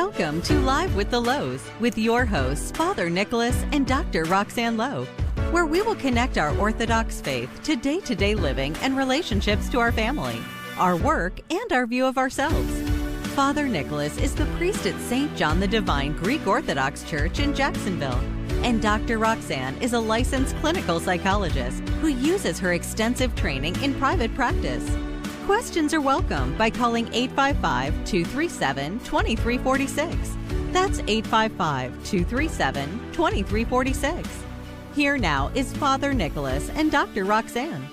Welcome to Live with the Louhs with your hosts, Father Nicholas and Dr. Roxanne Lowe, where we will connect our Orthodox faith to day-to-day living and relationships to our family, our work, and our view of ourselves. Father Nicholas is the priest at St. John the Divine Greek Orthodox Church in Jacksonville, and Dr. Roxanne is a licensed clinical psychologist who uses her extensive training in private practice. Questions are welcome by calling 855-237-2346. That's 855-237-2346. Here now is Father Nicholas and Dr. Roxanne.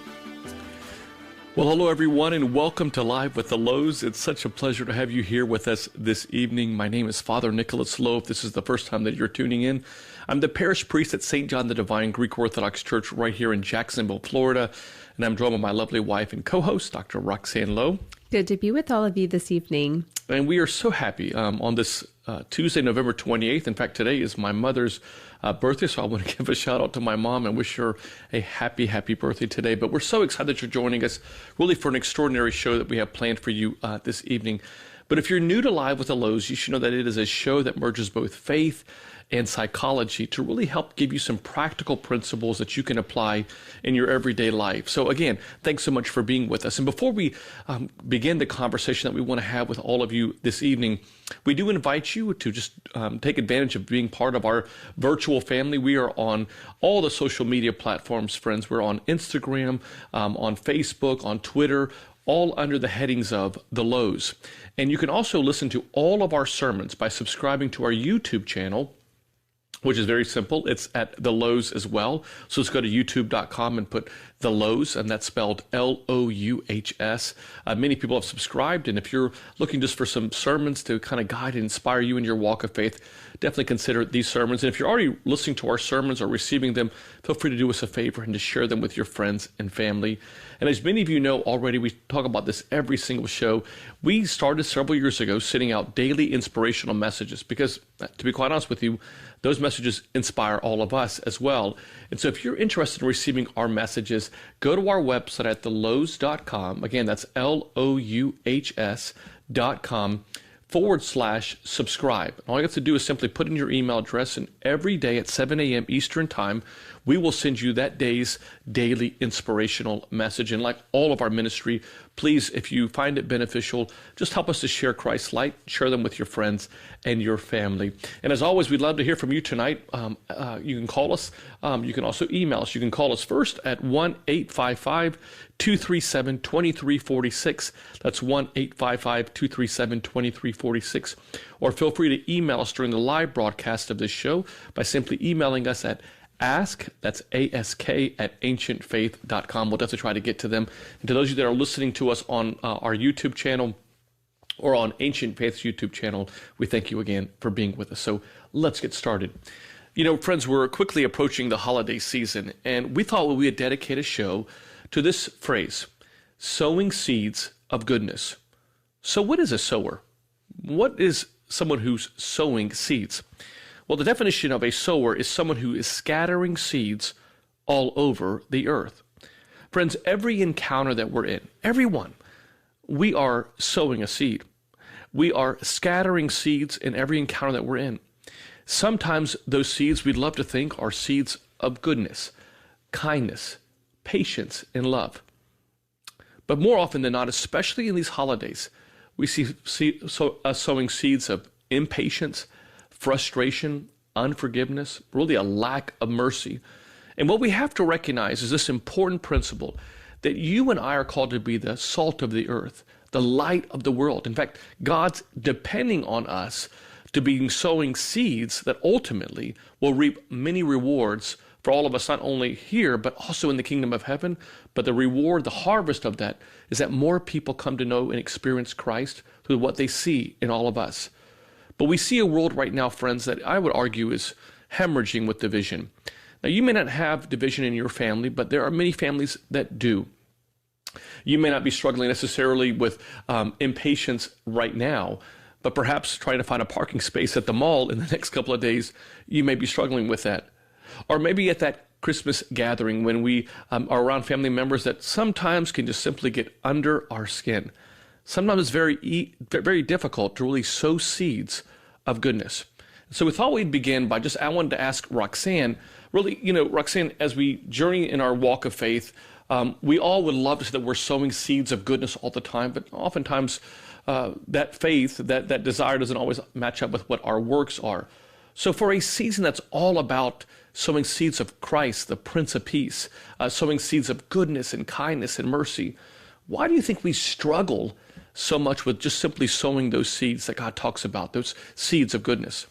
Well, hello everyone, and welcome to Live with the Louhs. It's such a pleasure to have you here with us this evening. My name is Father Nicholas Lowe. If this is the first time that you're tuning in, I'm the parish priest at St. John the Divine Greek Orthodox Church right here in Jacksonville, Florida, and I'm joined by my lovely wife and co-host, Dr. Roxanne Lowe. Good to be with all of you this evening. And we are so happy on this Tuesday, November 28th. In fact, today is my mother's birthday, so I want to give a shout out to my mom and wish her a happy, happy birthday today. But we're so excited that you're joining us really for an extraordinary show that we have planned for you this evening. But if you're new to Live with the Louhs, you should know that it is a show that merges both faith and psychology to really help give you some practical principles that you can apply in your everyday life. So again, thanks so much for being with us. And before we begin the conversation that we want to have with all of you this evening, we do invite you to just take advantage of being part of our virtual family. We are on all the social media platforms, friends. We're on Instagram, on Facebook, on Twitter, all under the headings of The Louhs. And you can also listen to all of our sermons by subscribing to our YouTube channel, which is very simple. It's at The Louhs as well. So let's go to youtube.com and put The Louhs, and that's spelled L-O-U-H-S. Many people have subscribed, and if you're looking just for some sermons to kind of guide and inspire you in your walk of faith, definitely consider these sermons. And if you're already listening to our sermons or receiving them, feel free to do us a favor and to share them with your friends and family. And as many of you know already, we talk about this every single show. We started several years ago sending out daily inspirational messages because, to be quite honest with you, those messages inspire all of us as well. And so if you're interested in receiving our messages, go to our website at thelouhs.com. Again, that's LOUHS.com/subscribe. All you have to do is simply put in your email address, and every day at 7 a.m. Eastern Time, we will send you that day's daily inspirational message. And like all of our ministry, please, if you find it beneficial, just help us to share Christ's light, share them with your friends and your family. And as always, we'd love to hear from you tonight. You can call us. You can also email us. You can call us first at 1-855-237-2346. That's 1-855-237-2346. Or feel free to email us during the live broadcast of this show by simply emailing us at that's ASK at ancientfaith.com. We'll definitely try to get to them. And to those of you that are listening to us on our YouTube channel or on Ancient Faith's YouTube channel, we thank you again for being with us. So let's get started. You know, friends, we're quickly approaching the holiday season, and we thought we would dedicate a show to this phrase, sowing seeds of goodness. So what is a sower? What is someone who's sowing seeds? Well, the definition of a sower is someone who is scattering seeds all over the earth. Friends, every encounter that we're in, everyone, we are sowing a seed. We are scattering seeds in every encounter that we're in. Sometimes those seeds we'd love to think are seeds of goodness, kindness, patience, and love. But more often than not, especially in these holidays, we see us sowing seeds of impatience, frustration, unforgiveness, really a lack of mercy. And what we have to recognize is this important principle that you and I are called to be the salt of the earth, the light of the world. In fact, God's depending on us to be sowing seeds that ultimately will reap many rewards for all of us, not only here, but also in the kingdom of heaven. But the reward, the harvest of that is that more people come to know and experience Christ through what they see in all of us. But we see a world right now, friends, that I would argue is hemorrhaging with division. Now, you may not have division in your family, but there are many families that do. You may not be struggling necessarily with impatience right now, but perhaps trying to find a parking space at the mall in the next couple of days, you may be struggling with that. Or maybe at that Christmas gathering when we are around family members that sometimes can just simply get under our skin. Sometimes it's very difficult to really sow seeds of goodness. So we thought we'd begin by I wanted to ask Roxanne, really, Roxanne, as we journey in our walk of faith, we all would love to say that we're sowing seeds of goodness all the time, but oftentimes that faith, that desire doesn't always match up with what our works are. So for a season that's all about sowing seeds of Christ, the Prince of Peace, sowing seeds of goodness and kindness and mercy, why do you think we struggle so much with just simply sowing those seeds that God talks about, those seeds of goodness?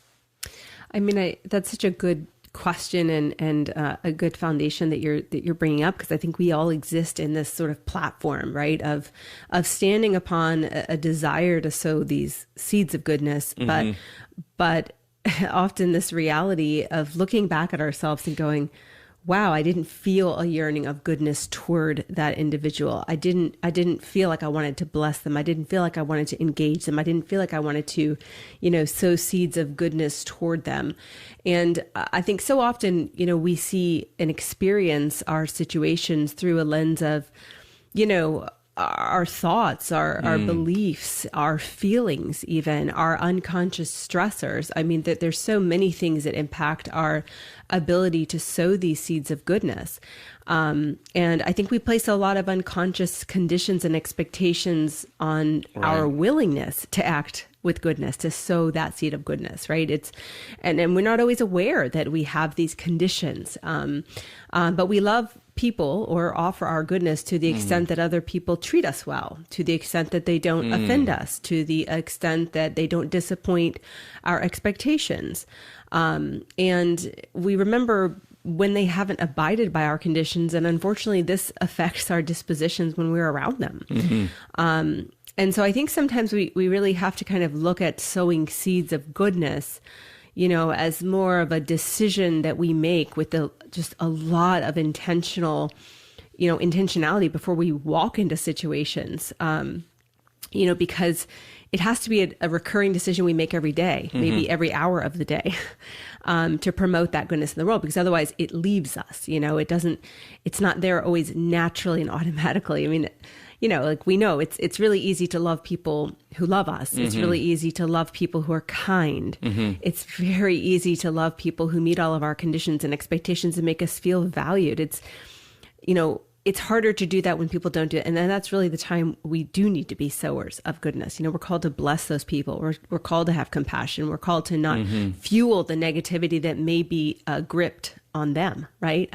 I mean, that's such a good question and a good foundation that you're bringing up, because I think we all exist in this sort of platform, right, of standing upon a desire to sow these seeds of goodness, but often this reality of looking back at ourselves and going, wow, I didn't feel a yearning of goodness toward that individual. I didn't feel like I wanted to bless them. I didn't feel like I wanted to engage them. I didn't feel like I wanted to, sow seeds of goodness toward them. And I think so often, we see and experience our situations through a lens of, our thoughts, our beliefs, our feelings, even our unconscious stressors. I mean, that there's so many things that impact our ability to sow these seeds of goodness. And I think we place a lot of unconscious conditions and expectations on our willingness to act with goodness, to sow that seed of goodness, right? And we're not always aware that we have these conditions. But we love people or offer our goodness to the extent that other people treat us well, to the extent that they don't offend us, to the extent that they don't disappoint our expectations. And we remember when they haven't abided by our conditions, and unfortunately this affects our dispositions when we're around them. And so I think sometimes we really have to kind of look at sowing seeds of goodness, as more of a decision that we make with just a lot of intentionality before we walk into situations, because it has to be a recurring decision we make every day, maybe every hour of the day, to promote that goodness in the world, because otherwise it leaves us, it's not there always naturally and automatically. I mean, we know it's really easy to love people who love us. It's really easy to love people who are kind. It's very easy to love people who meet all of our conditions and expectations and make us feel valued. It's harder to do that when people don't do it. And then that's really the time we do need to be sowers of goodness. We're called to bless those people. We're called to have compassion. We're called to not fuel the negativity that may be gripped on them, right?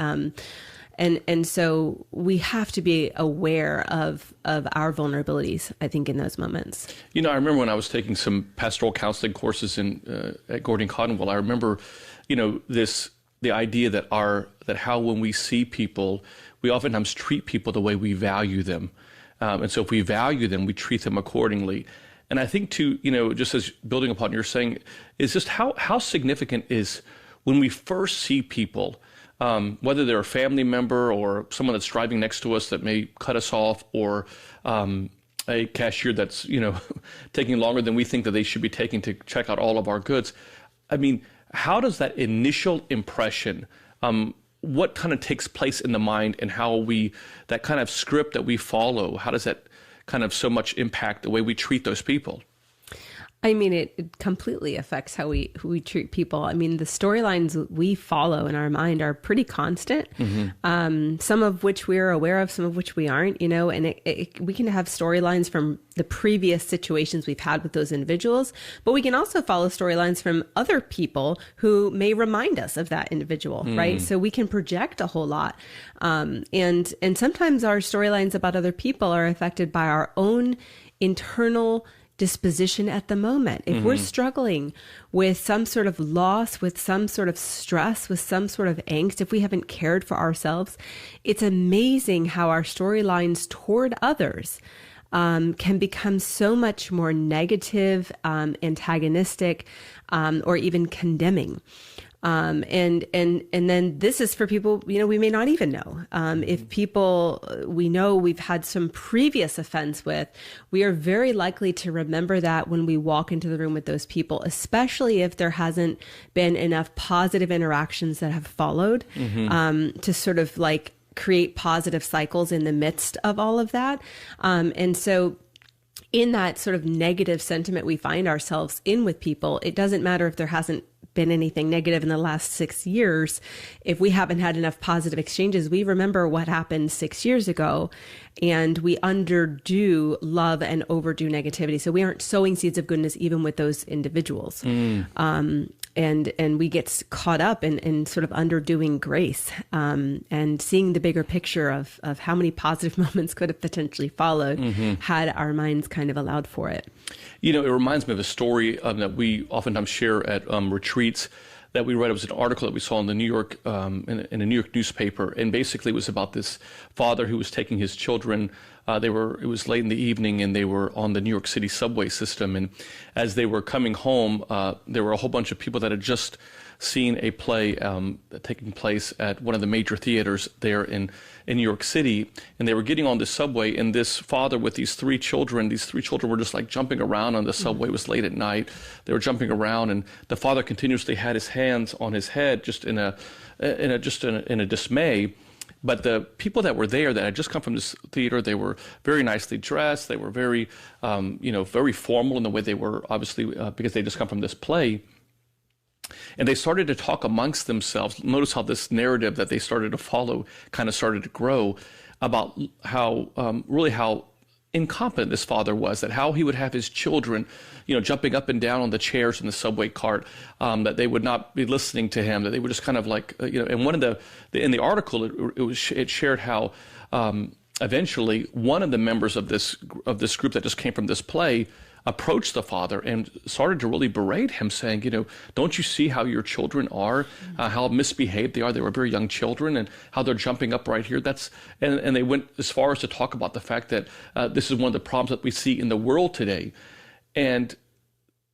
And so we have to be aware of our vulnerabilities, I think, in those moments. I remember when I was taking some pastoral counseling courses at Gordon Conwell, I remember, the idea that how when we see people, we oftentimes treat people the way we value them. And so if we value them, we treat them accordingly. And I think too, just as building upon what you're saying, is just how significant is when we first see people, whether they're a family member or someone that's driving next to us that may cut us off, or a cashier that's, taking longer than we think that they should be taking to check out all of our goods. I mean, how does that initial impression, what kind of takes place in the mind, and how that kind of script that we follow, how does that kind of so much impact the way we treat those people? I mean, it completely affects who we treat people. I mean, the storylines we follow in our mind are pretty constant, some of which we're aware of, some of which we aren't, and we can have storylines from the previous situations we've had with those individuals, but we can also follow storylines from other people who may remind us of that individual, right? So we can project a whole lot. And sometimes our storylines about other people are affected by our own internal disposition at the moment. If we're struggling with some sort of loss, with some sort of stress, with some sort of angst, if we haven't cared for ourselves, it's amazing how our storylines toward others can become so much more negative, antagonistic, or even condemning. And then this is for people, we may not even know. If people we know we've had some previous offense with, we are very likely to remember that when we walk into the room with those people, especially if there hasn't been enough positive interactions that have followed, to sort of create positive cycles in the midst of all of that. And so in that sort of negative sentiment we find ourselves in with people, it doesn't matter if there hasn't been anything negative in the last 6 years. If we haven't had enough positive exchanges, we remember what happened 6 years ago, and we underdo love and overdo negativity. So we aren't sowing seeds of goodness even with those individuals. And we get caught up in sort of underdoing grace, and seeing the bigger picture of how many positive moments could have potentially followed had our minds kind of allowed for it. You know, it reminds me of a story that we oftentimes share at retreats that we read. It was an article that we saw in the New York, in a New York newspaper, and basically it was about this father who was taking his children. It was late in the evening, and they were on the New York City subway system. And as they were coming home, there were a whole bunch of people that had just seen a play taking place at one of the major theaters there in New York City. And they were getting on the subway, and this father with these three children were just like jumping around on the subway. It was late at night. They were jumping around, and the father continuously had his hands on his head, just in a dismay. But the people that were there that had just come from this theater, they were very nicely dressed. They were very, very formal in the way they were, obviously, because they just come from this play. And they started to talk amongst themselves. Notice how this narrative that they started to follow kind of started to grow about how incompetent this father was, that how he would have his children, jumping up and down on the chairs in the subway cart, that they would not be listening to him, that they were just kind of like, and in the article, it shared how eventually one of the members of this group that just came from this play approached the father and started to really berate him, saying, don't you see how your children are, how misbehaved they are? They were very young children, and how they're jumping up right here. And they went as far as to talk about the fact that this is one of the problems that we see in the world today. And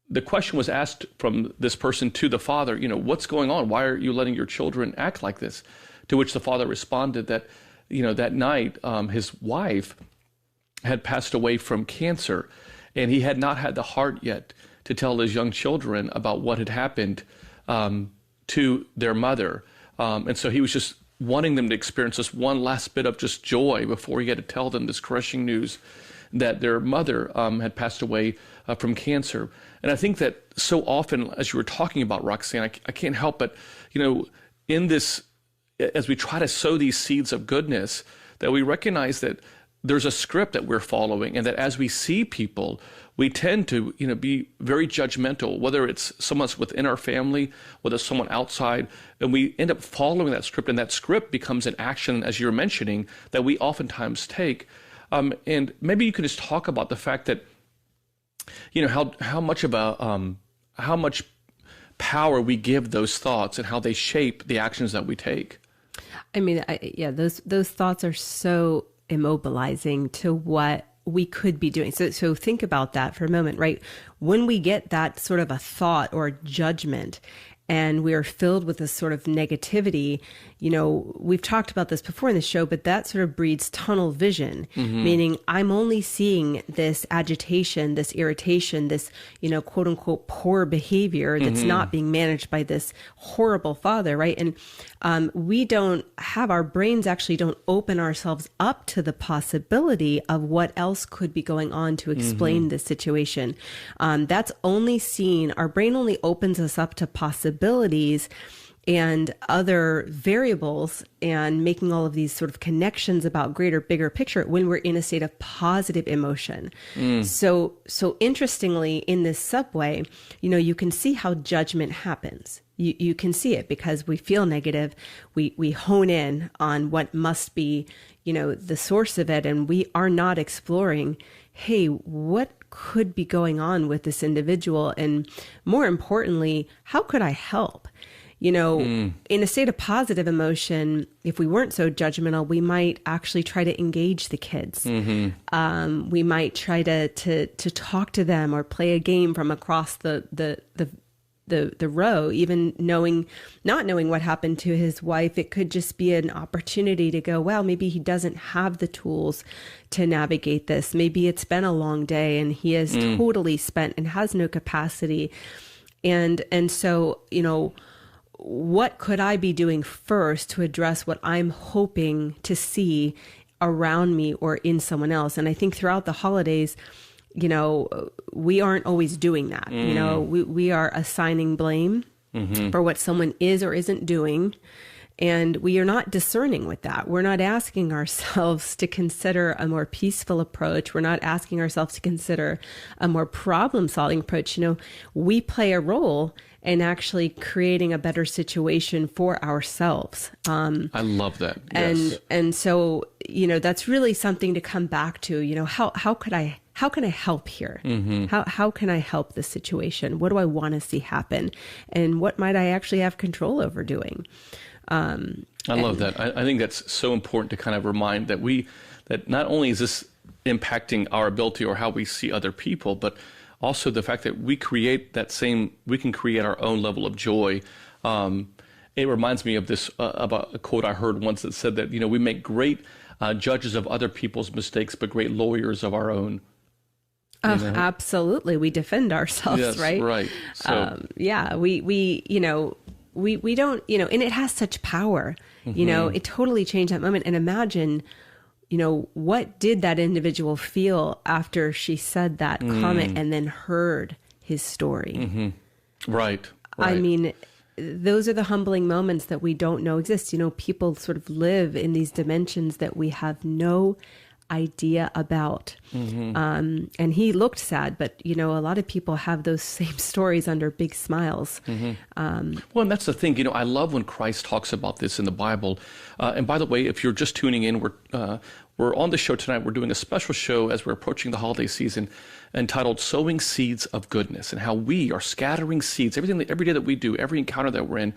the question was asked from this person to the father, what's going on? Why are you letting your children act like this? To which the father responded that, that night his wife had passed away from cancer, and he had not had the heart yet to tell his young children about what had happened to their mother. And so he was just wanting them to experience this one last bit of just joy before he had to tell them this crushing news that their mother had passed away from cancer. And I think that so often, as you were talking about, Roxanne, I can't help but, in this, as we try to sow these seeds of goodness, that we recognize that there's a script that we're following, and that as we see people, we tend to, be very judgmental, whether it's someone within our family, whether it's someone outside, and we end up following that script, and that script becomes an action, as you're mentioning, that we oftentimes take. And maybe you can just talk about the fact that, how much power we give those thoughts and how they shape the actions that we take. I mean, those thoughts are so immobilizing to what we could be doing. So think about that for a moment, right? When we get that sort of a thought or judgment, and we are filled with this sort of negativity, we've talked about this before in the show, but that sort of breeds tunnel vision, meaning I'm only seeing this agitation, this irritation, this, quote unquote, poor behavior that's not being managed by this horrible father, right? And our brains actually don't open ourselves up to the possibility of what else could be going on to explain this situation. That's only seen, our brain only opens us up to possibilities and other variables, and making all of these sort of connections about greater, bigger picture when we're in a state of positive emotion. So interestingly, in this subway, you can see how judgment happens. You can see it because we feel negative. We hone in on what must be, the source of it. And we are not exploring, hey, what could be going on with this individual? And more importantly, how could I help? In a state of positive emotion, if we weren't so judgmental, we might actually try to engage the kids. We might try to talk to them or play a game from across the row, even not knowing what happened to his wife. It could just be an opportunity to go, well, maybe he doesn't have the tools to navigate this. Maybe it's been a long day and he is totally spent and has no capacity. And so, what could I be doing first to address what I'm hoping to see around me or in someone else? And I think throughout the holidays, we aren't always doing that. We are assigning blame for what someone is or isn't doing. And we are not discerning with that. We're not asking ourselves to consider a more peaceful approach. We're not asking ourselves to consider a more problem-solving approach. We play a role in actually creating a better situation for ourselves. I love that. Yes. And so, that's really something to come back to. How can I help here? How can I help this situation? What do I want to see happen? And what might I actually have control over doing? I love that. I think that's so important to kind of remind that that not only is this impacting our ability or how we see other people, but also the fact that we can create our own level of joy. It reminds me of this, about a quote I heard once that said that, we make great judges of other people's mistakes, but great lawyers of our own. Absolutely. We defend ourselves, yes, right? Right. So, we don't, and it has such power, it totally changed that moment. And imagine, what did that individual feel after she said that comment and then heard his story? Right. I mean, those are the humbling moments that we don't know exist. People sort of live in these dimensions that we have no idea about. And he looked sad, but a lot of people have those same stories under big smiles. Well, and that's the thing, I love when Christ talks about this in the Bible. And by the way, if you're just tuning in, we're on the show tonight. We're doing a special show as we're approaching the holiday season entitled Sowing Seeds of Goodness, and how we are scattering seeds. Every day that we do, every encounter that we're in,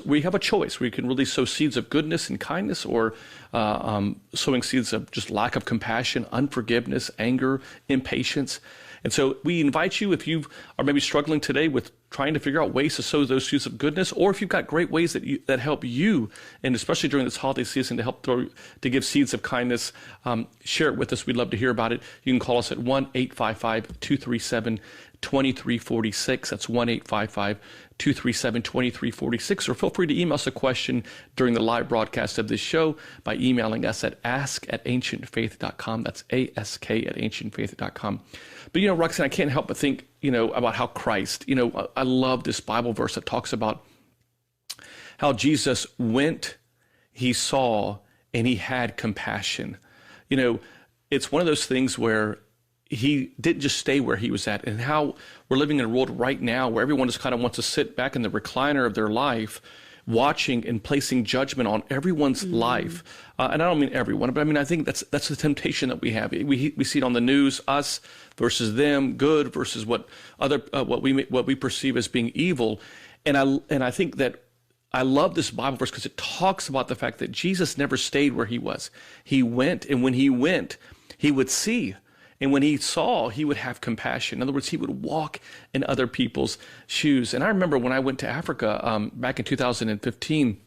we have a choice. We can really sow seeds of goodness and kindness, or sowing seeds of just lack of compassion, unforgiveness, anger, impatience. And so we invite you, if you are maybe struggling today with trying to figure out ways to sow those seeds of goodness, or if you've got great ways that help you, and especially during this holiday season, to give seeds of kindness, share it with us. We'd love to hear about it. You can call us at 1-855-237-2346. That's 1-855-237-2346. Or feel free to email us a question during the live broadcast of this show by emailing us at ask@ancientfaith.com. That's ask@ancientfaith.com. But, Roxanne, I can't help but think, about how Christ, I love this Bible verse that talks about how Jesus went, he saw, and he had compassion. It's one of those things where he didn't just stay where he was at, and how we're living in a world right now where everyone just kind of wants to sit back in the recliner of their life, watching and placing judgment on everyone's life. And I don't mean everyone, but I think that's the temptation that we have. We see it on the news, us versus them, good versus what we perceive as being evil. And I think that I love this Bible verse because it talks about the fact that Jesus never stayed where he was. He went, and when he went, he would see. And when he saw, he would have compassion. In other words, he would walk in other people's shoes. And I remember when I went to Africa back in 2015,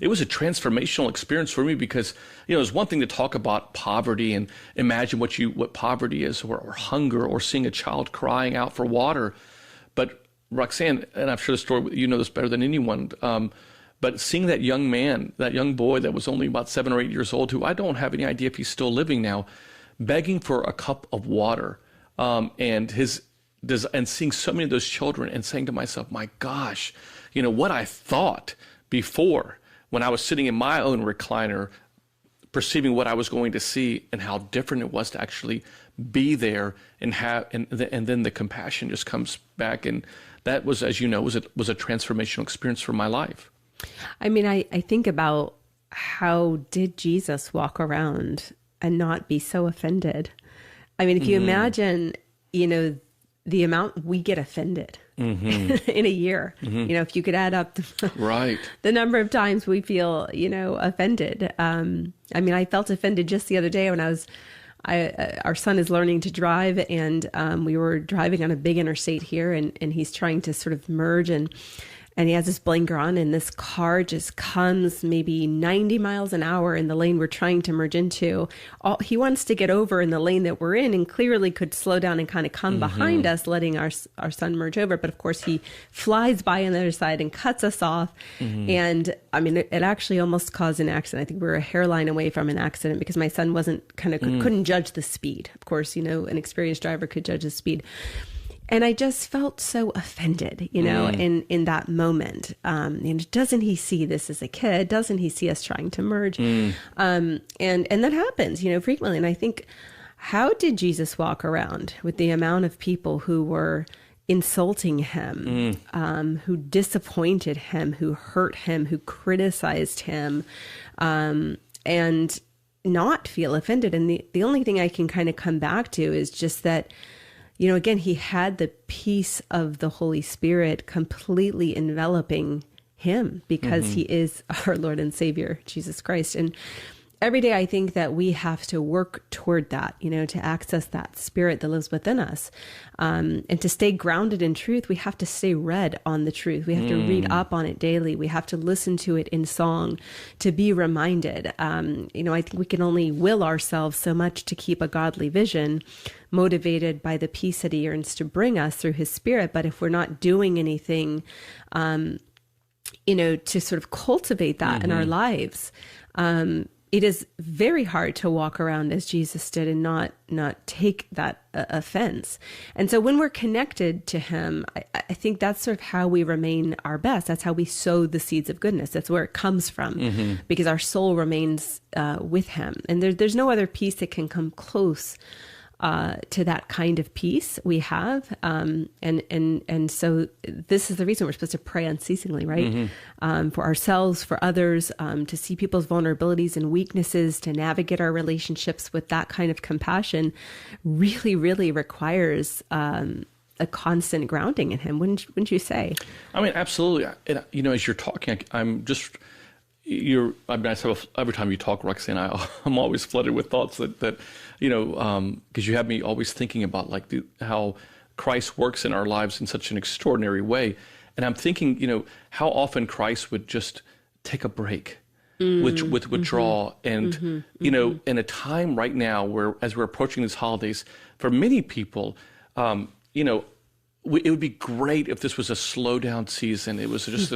it was a transformational experience for me because, it was one thing to talk about poverty and imagine what poverty is, or hunger, or seeing a child crying out for water. But Roxanne, and I'm sure the story, you know this better than anyone, but seeing that young man, that young boy that was only about 7 or 8 years old, who I don't have any idea if he's still living now, begging for a cup of water, and seeing so many of those children, and saying to myself, my gosh, what I thought before when I was sitting in my own recliner, perceiving what I was going to see, and how different it was to actually be there and then the compassion just comes back. And that was, as you know, was a transformational experience for my life. I think about how did Jesus walk around and not be so offended? If you imagine, the amount we get offended in a year, if you could add up the number of times we feel, offended. I felt offended just the other day when our son is learning to drive, and we were driving on a big interstate here, and he's trying to sort of merge, and And he has his blinker on, and this car just comes maybe 90 miles an hour in the lane we're trying to merge into. He wants to get over in the lane that we're in, and clearly could slow down and kind of come behind us, letting our son merge over. But of course, he flies by on the other side and cuts us off. And I mean, it actually almost caused an accident. I think we were a hairline away from an accident because my son couldn't judge the speed. Of course, an experienced driver could judge the speed. And I just felt so offended, in that moment. Doesn't he see this as a kid? Doesn't he see us trying to merge? And that happens, frequently. And I think, how did Jesus walk around with the amount of people who were insulting him, who disappointed him, who hurt him, who criticized him, and not feel offended? And the only thing I can kind of come back to is just that, again, he had the peace of the Holy Spirit completely enveloping him because he is our Lord and Savior, Jesus Christ. And every day I think that we have to work toward that, to access that spirit that lives within us. And to stay grounded in truth, we have to stay read on the truth. We have to read up on it daily. We have to listen to it in song to be reminded. I think we can only will ourselves so much to keep a godly vision, motivated by the peace that he yearns to bring us through his spirit. But if we're not doing anything, to sort of cultivate that in our lives, it is very hard to walk around as Jesus did and not take that offense. And so when we're connected to him, I think that's sort of how we remain our best. That's how we sow the seeds of goodness. That's where it comes from, because our soul remains with him. And there's no other peace that can come close to that kind of peace we have. And so this is the reason we're supposed to pray unceasingly, right? For ourselves, for others, to see people's vulnerabilities and weaknesses, to navigate our relationships with that kind of compassion really, really requires a constant grounding in him. Wouldn't you say? I mean, absolutely. And, as you're talking, every time you talk, Roxanne, I'm always flooded with thoughts that because you have me always thinking about how Christ works in our lives in such an extraordinary way. And I'm thinking, how often Christ would just take a break, with withdraw. And, in a time right now where, as we're approaching these holidays, for many people, it would be great if this was a slow down season. It was just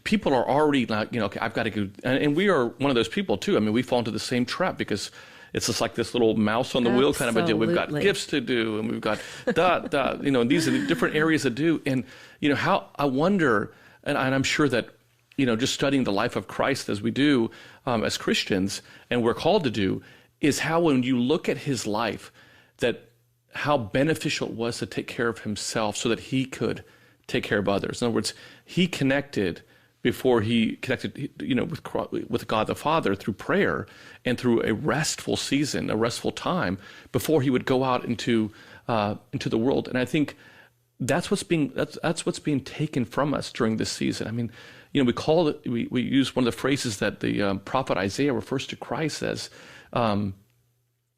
people are already like, okay, I've got to go. And we are one of those people too. I mean, we fall into the same trap because it's just like this little mouse on the wheel kind of a deal. We've got gifts to do, and we've got these are the different areas to do. And, how I wonder, and I'm sure that, just studying the life of Christ as we do as Christians, and we're called to do, is how when you look at his life, that how beneficial it was to take care of himself so that he could take care of others. In other words, he connected before he connected, with God the Father through prayer and through a restful season, a restful time before he would go out into the world. And I think that's what's being taken from us during this season. I mean, we use one of the phrases that the prophet Isaiah refers to Christ as,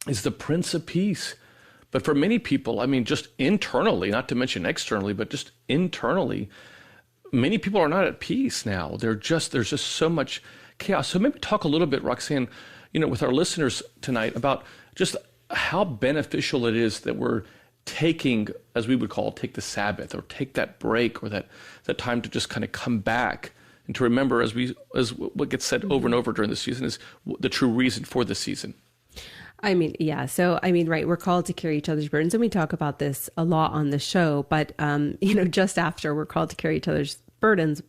is the Prince of Peace. But for many people, I mean, just internally, not to mention externally, but just internally, many people are not at peace now. There's just so much chaos. So maybe talk a little bit, Roxanne, with our listeners tonight about just how beneficial it is that we're taking, as we would call, take the Sabbath or take that break or that time to just kind of come back and to remember, as what gets said over and over during the season, is the true reason for the season. I mean, yeah. So, right, we're called to carry each other's burdens, and we talk about this a lot on the show, but, just after we're called to carry each other's burdens,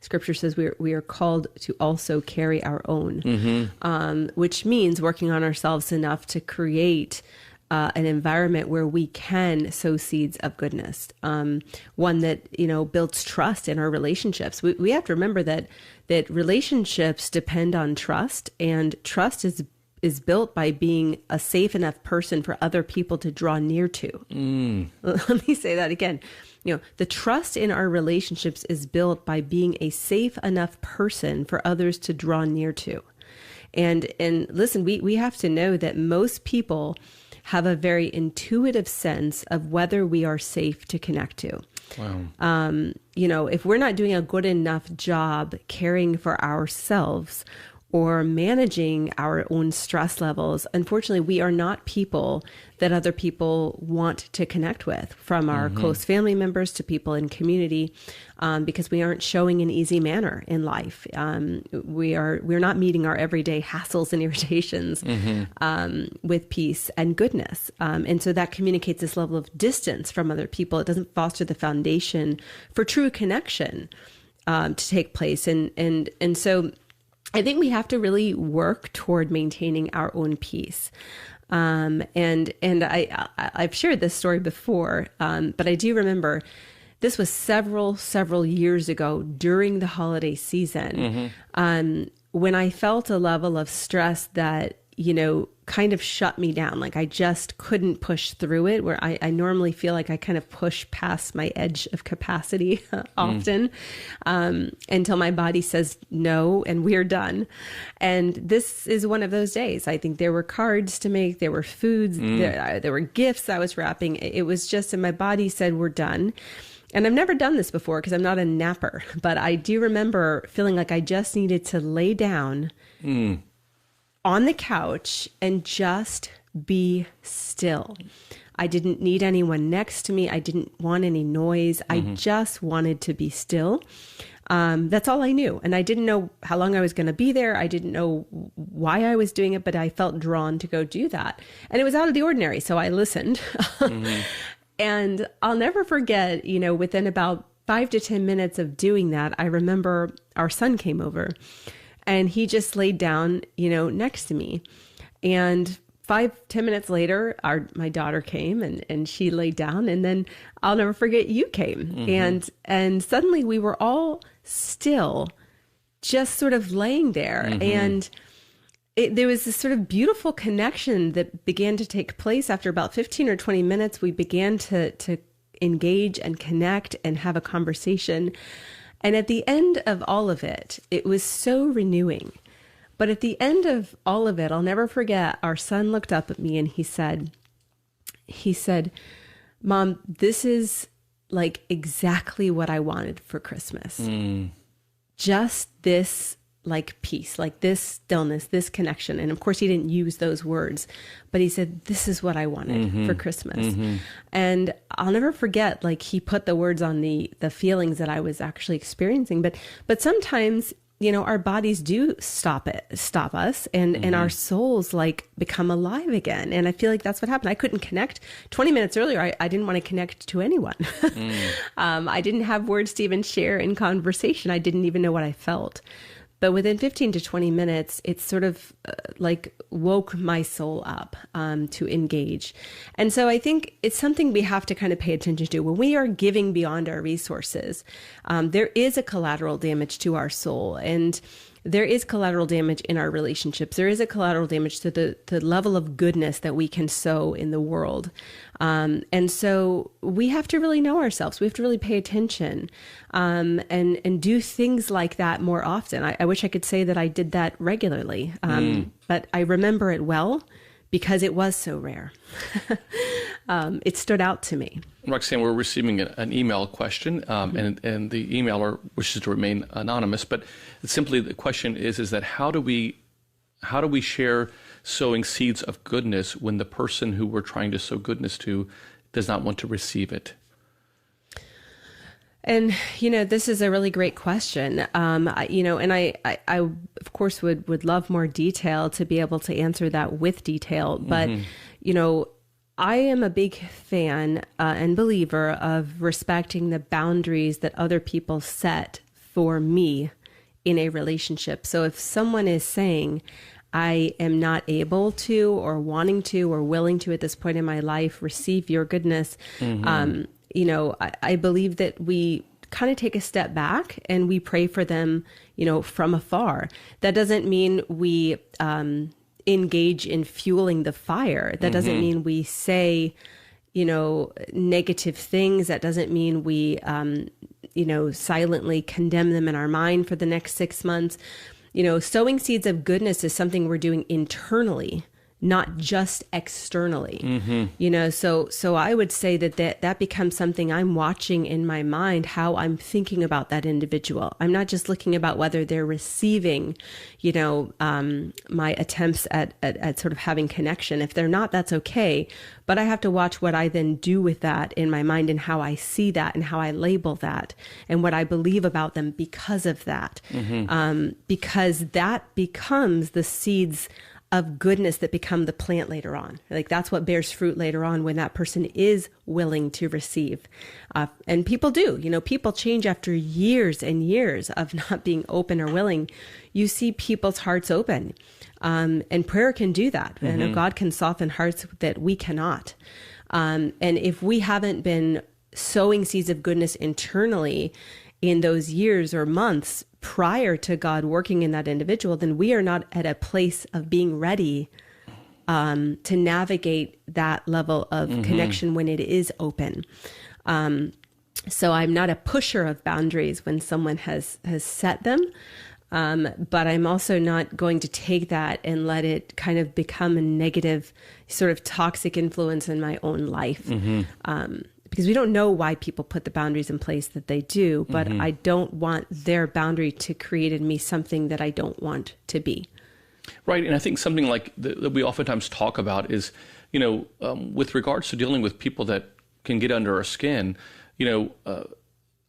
Scripture says we are called to also carry our own, which means working on ourselves enough to create an environment where we can sow seeds of goodness, one that, builds trust in our relationships. We have to remember that relationships depend on trust, and trust is built by being a safe enough person for other people to draw near to. Let me say that again. The trust in our relationships is built by being a safe enough person for others to draw near to. And listen, we have to know that most people have a very intuitive sense of whether we are safe to connect to. Wow. If we're not doing a good enough job caring for ourselves or managing our own stress levels, unfortunately, we are not people that other people want to connect with, from our close family members to people in community, because we aren't showing an easy manner in life. We're not meeting our everyday hassles and irritations with peace and goodness. And so that communicates this level of distance from other people. It doesn't foster the foundation for true connection to take place. And so I think we have to really work toward maintaining our own peace. And I've shared this story before, but I do remember this was several years ago during the holiday season, when I felt a level of stress that, kind of shut me down. Like I just couldn't push through it, where I normally feel like I kind of push past my edge of capacity often, until my body says no and we're done. And this is one of those days. I think there were cards to make, there were foods, there were gifts I was wrapping. It was just, and my body said, we're done. And I've never done this before because I'm not a napper, but I do remember feeling like I just needed to lay down on the couch and just be still. I didn't need anyone next to me. I didn't want any noise. I just wanted to be still. That's all I knew. And I didn't know how long I was going to be there. I didn't know why I was doing it, but I felt drawn to go do that. And it was out of the ordinary. So I listened. And I'll never forget, within about 5 to 10 minutes of doing that, I remember our son came over. And he just laid down, next to me. And 5-10 minutes later, my daughter came and she laid down. And then I'll never forget, you came. And suddenly we were all still, just sort of laying there. And there was this sort of beautiful connection that began to take place. After about 15 or 20 minutes, we began to engage and connect and have a conversation. And at the end of all of it, it was so renewing. But at the end of all of it, I'll never forget, our son looked up at me and he said, Mom, this is like exactly what I wanted for Christmas. Just this like peace, like this stillness, this connection. And of course he didn't use those words, but he said, this is what I wanted for Christmas. And I'll never forget, like he put the words on the feelings that I was actually experiencing. But sometimes, our bodies do stop us and our souls like become alive again. And I feel like that's what happened. I couldn't connect 20 minutes earlier. I didn't want to connect to anyone. I didn't have words to even share in conversation. I didn't even know what I felt. But within 15 to 20 minutes, it sort of like woke my soul up to engage. And so I think it's something we have to kind of pay attention to. When we are giving beyond our resources, there is a collateral damage to our soul. And there is collateral damage in our relationships. There is a collateral damage to the level of goodness that we can sow in the world. And so we have to really know ourselves. We have to really pay attention and do things like that more often. I wish I could say that I did that regularly, but I remember it well because it was so rare. It stood out to me. Roxanne, we're receiving an email question, and the emailer wishes to remain anonymous, but simply the question is that how do we share sowing seeds of goodness when the person who we're trying to sow goodness to does not want to receive it? And, this is a really great question. And I of course would love more detail to be able to answer that with detail, but, I am a big fan and believer of respecting the boundaries that other people set for me in a relationship. So if someone is saying, I am not able to or wanting to or willing to at this point in my life receive your goodness, I believe that we kind of take a step back and we pray for them, from afar. That doesn't mean we engage in fueling the fire. That doesn't mean we say, negative things. That doesn't mean we, silently condemn them in our mind for the next 6 months. Sowing seeds of goodness is something we're doing internally, not just externally. You know, so I would say that becomes something I'm watching in my mind, how I'm thinking about that individual. I'm not just looking about whether they're receiving, you know, my attempts at sort of having connection. If they're not, that's okay. But I have to watch what I then do with that in my mind and how I see that and how I label that and what I believe about them because of that. Because that becomes the seeds of goodness that become the plant later on. Like that's what bears fruit later on when that person is willing to receive. And people do, you know, people change after years and years of not being open or willing. You see people's hearts open. And prayer can do that. And God can soften hearts that we cannot. And if we haven't been sowing seeds of goodness internally in those years or months prior to God working in that individual, then we are not at a place of being ready to navigate that level of connection when it is open. So I'm not a pusher of boundaries when someone has set them, but I'm also not going to take that and let it kind of become a negative, sort of toxic influence in my own life. Because we don't know why people put the boundaries in place that they do, but I don't want their boundary to create in me something that I don't want to be. Right, and I think something like that we oftentimes talk about is, you know, with regards to dealing with people that can get under our skin, you know,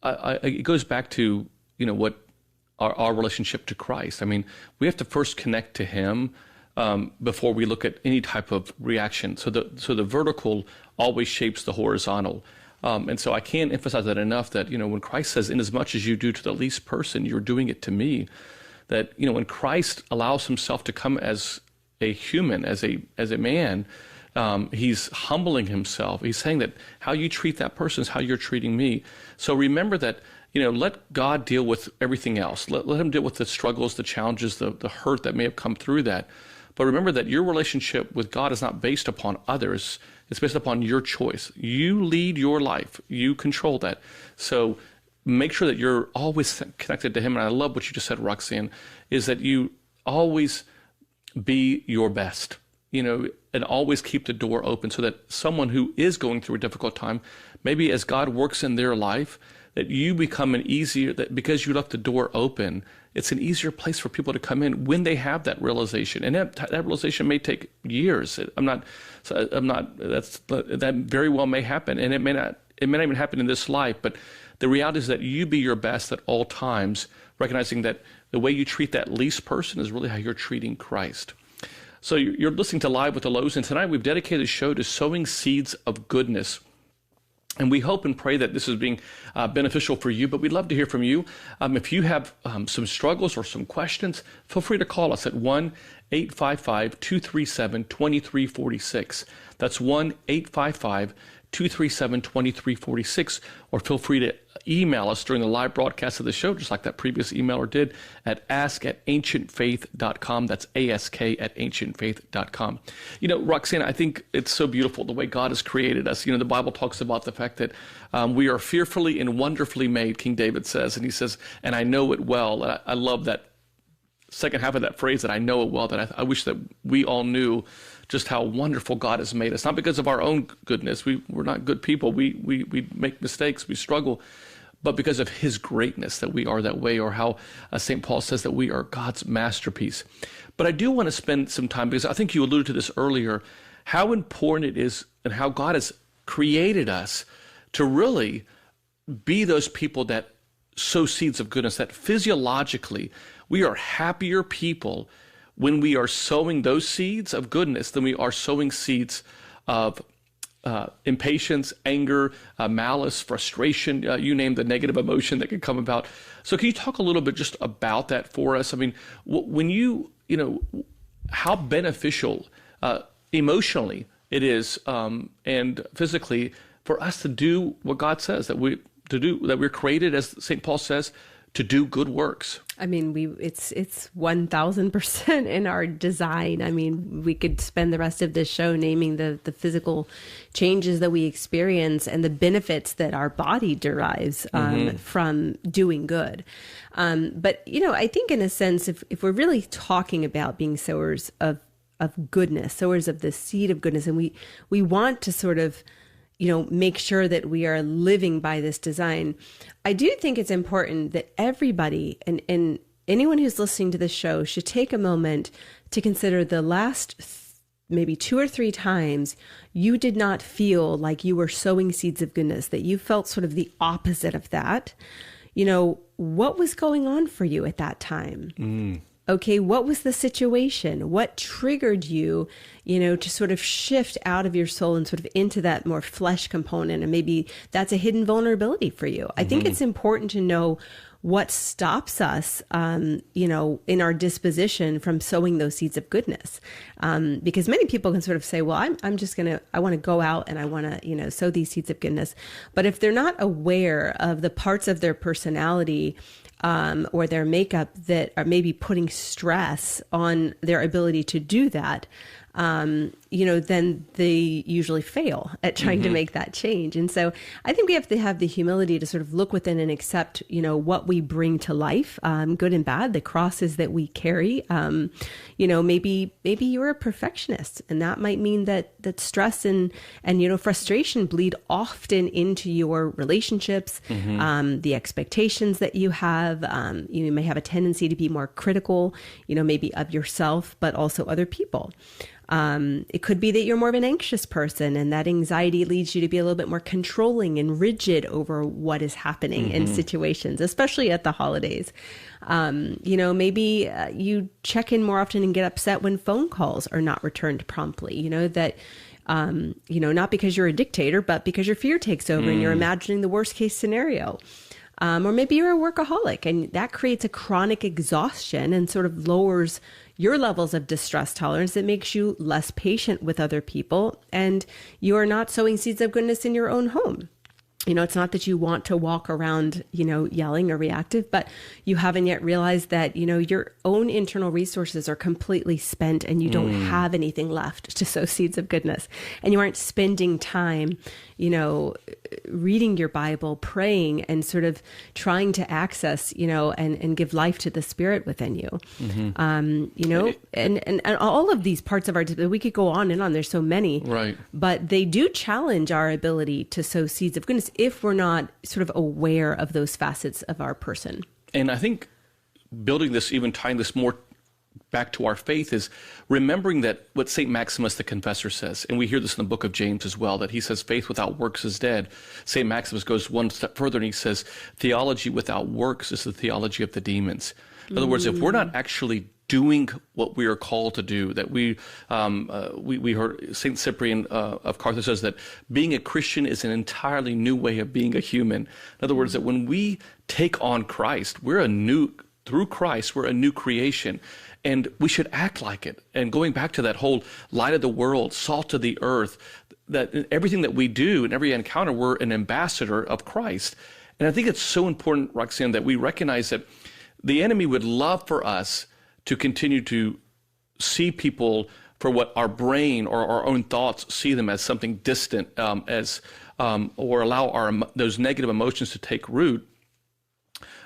it goes back to, you know, what our relationship to Christ. I mean, we have to first connect to Him before we look at any type of reaction. So the vertical always shapes the horizontal. And so I can't emphasize that enough that, you know, when Christ says, in as much as you do to the least person, you're doing it to me, that, you know, when Christ allows himself to come as a human, as a man, he's humbling himself. He's saying that how you treat that person is how you're treating me. So remember that, you know, let God deal with everything else. Let him deal with the struggles, the challenges, the hurt that may have come through that. But remember that your relationship with God is not based upon others. It's based upon your choice. You lead your life. You control that. So make sure that you're always connected to Him. And I love what you just said, Roxanne, is that you always be your best, you know, and always keep the door open so that someone who is going through a difficult time, maybe as God works in their life, that you become that because you left the door open, it's an easier place for people to come in when they have that realization. And that realization may take years. That very well may happen. And it may not even happen in this life, but the reality is that you be your best at all times, recognizing that the way you treat that least person is really how you're treating Christ. So you're listening to Live with the Louhs, and tonight we've dedicated the show to sowing seeds of goodness. And we hope and pray that this is being beneficial for you, but we'd love to hear from you. If you have some struggles or some questions, feel free to call us at 1-855-237-2346. That's 1-855-237-2346, or feel free to email us during the live broadcast of the show, just like that previous emailer did, at ask@ancientfaith.com. That's ask@ancientfaith.com. You know, Roxanne, I think it's so beautiful the way God has created us. You know, the Bible talks about the fact that we are fearfully and wonderfully made, King David says, and he says, and I know it well. And I love that second half of that phrase, that I know it well, that I wish that we all knew just how wonderful God has made us. Not because of our own goodness. We're not good people. We make mistakes. We struggle. But because of His greatness that we are that way, or how St. Paul says that we are God's masterpiece. But I do want to spend some time, because I think you alluded to this earlier, how important it is and how God has created us to really be those people that sow seeds of goodness, that physiologically we are happier people when we are sowing those seeds of goodness than we are sowing seeds of impatience, anger, malice, frustration, you name the negative emotion that can come about. So can you talk a little bit just about that for us? I mean, when you know, how beneficial emotionally it is and physically for us to do what God says that we're created, as St. Paul says, to do good works. I mean, it's 1000% in our design. I mean, we could spend the rest of this show naming the physical changes that we experience and the benefits that our body derives from doing good. But, you know, I think in a sense, if we're really talking about being sowers of goodness, sowers of the seed of goodness. And we want to sort of, make sure that we are living by this design. I do think it's important that everybody and anyone who's listening to this show should take a moment to consider the last maybe 2 or 3 times you did not feel like you were sowing seeds of goodness, that you felt sort of the opposite of that. What was going on for you at that time? Okay, what was the situation? What triggered you, to sort of shift out of your soul and sort of into that more flesh component? And maybe that's a hidden vulnerability for you. I think it's important to know what stops us, in our disposition from sowing those seeds of goodness. Because many people can sort of say, well, I want to go out and I want to, sow these seeds of goodness. But if they're not aware of the parts of their personality or their makeup that are maybe putting stress on their ability to do that, then they usually fail at trying to make that change. And so I think we have to have the humility to sort of look within and accept, what we bring to life, good and bad, the crosses that we carry. Maybe you're a perfectionist, and that might mean that stress and frustration bleed often into your relationships, the expectations that you have. You may have a tendency to be more critical, maybe of yourself, but also other people. It could be that you're more of an anxious person, and that anxiety leads you to be a little bit more controlling and rigid over what is happening in situations, especially at the holidays. Maybe you check in more often and get upset when phone calls are not returned promptly, not because you're a dictator, but because your fear takes over and you're imagining the worst case scenario. Or maybe you're a workaholic, and that creates a chronic exhaustion and sort of lowers your levels of distress tolerance. That makes you less patient with other people, and you are not sowing seeds of goodness in your own home. It's not that you want to walk around, yelling or reactive, but you haven't yet realized that, your own internal resources are completely spent and you don't have anything left to sow seeds of goodness. And you aren't spending time, reading your Bible, praying, and sort of trying to access, and give life to the Spirit within you. And all of these parts of we could go on and on. There's so many, right? But they do challenge our ability to sow seeds of goodness if we're not sort of aware of those facets of our person. And I think building this, even tying this more back to our faith, is remembering that what St. Maximus the Confessor says, and we hear this in the book of James as well, that he says faith without works is dead. St. Maximus goes one step further and he says theology without works is the theology of the demons. In other words, if we're not actually doing what we are called to do, that we heard St. Cyprian of Carthage says that being a Christian is an entirely new way of being a human. In other words, that when we take on Christ, through Christ, we're a new creation. And we should act like it. And going back to that whole light of the world, salt of the earth, that in everything that we do, in every encounter, we're an ambassador of Christ. And I think it's so important, Roxanne, that we recognize that the enemy would love for us to continue to see people for what our brain or our own thoughts see them as something distant, or allow those negative emotions to take root.